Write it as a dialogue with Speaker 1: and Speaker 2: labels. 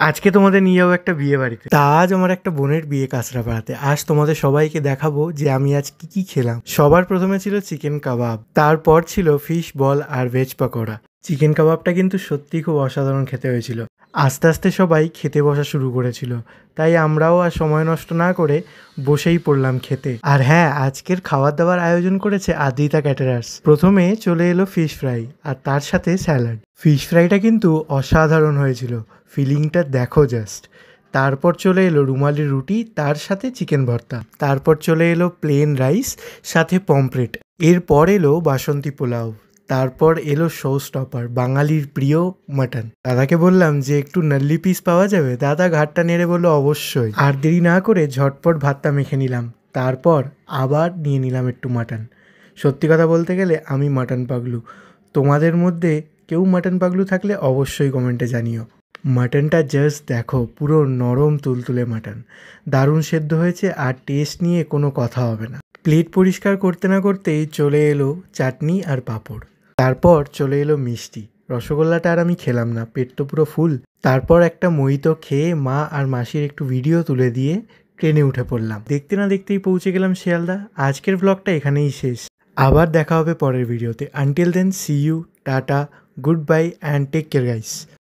Speaker 1: আজকে তোমাদের নিয়ে যাবো একটা বিয়ে বাড়িতে। তা আজ আমার একটা বোনের বিয়ে কাঁচরাপাড়াতে। আজ তোমাদের সবাইকে দেখাবো যে আমি আজ কি কি খেলাম। সবার প্রথমে ছিল চিকেন কাবাব, তারপর ছিল ফিশ বল আর ভেজ পাকোড়া। চিকেন কাবাবটা কিন্তু সত্যি খুব অসাধারণ খেতে হয়েছিল। আস্তে আস্তে সবাই খেতে বসা শুরু করেছিল, তাই আমরাও আর সময় নষ্ট না করে বসেই পড়লাম খেতে। আর হ্যাঁ, আজকের খাবার দাবার আয়োজন করেছে আদ্রিতা ক্যাটারার্স। প্রথমে চলে এলো ফিশ ফ্রাই আর তার সাথে স্যালাড। ফিশ ফ্রাইটা কিন্তু অসাধারণ হয়েছিল, ফিলিংটা দেখো জাস্ট। তারপর চলে এলো রুমালি রুটি, তার সাথে চিকেন ভর্তা। তারপর চলে এলো প্লেন রাইস সাথে পমফ্রেট। এরপর এলো বাসন্তী পোলাও। তারপর এলো শো স্টপার, বাঙালির প্রিয় মাটন। দাদাকে বললাম যে একটু নাল্লি পিস পাওয়া যাবে। দাদা ঘাটটা নেড়ে বললো অবশ্যই। আর দেরি না করে ঝটপট ভাতটা মেখে নিলাম। তারপর আবার নিয়ে নিলাম একটু মাটন। সত্যি কথা বলতে গেলে আমি মাটন পাগলু। তোমাদের মধ্যে কেউ মাটন পাগলু থাকলে অবশ্যই কমেন্টে জানিও। মাটনটা জাস্ট দেখো, পুরো নরম তুলতুলে মাটন, দারুণ সেদ্ধ হয়েছে আর টেস্ট নিয়ে কোনো কথা হবে না। প্লেট পরিষ্কার করতে না করতেই চলে এলো চাটনি আর পাঁপড়। তারপর চলে এলো মিষ্টি। রসগোল্লাটা আর আমি খেলাম না, পেট তো পুরো ফুল। তারপর একটা মোহিতো খেয়ে মা আর মাসির একটু ভিডিও তুলে দিয়ে ট্রেনে উঠে পড়লাম। দেখতে না দেখতেই পৌঁছে গেলাম শিয়ালদা। আজকের ব্লগটা এখানেই শেষ। আবার দেখা হবে পরের ভিডিওতে। Until then, see you, tata, good bye and take care guys.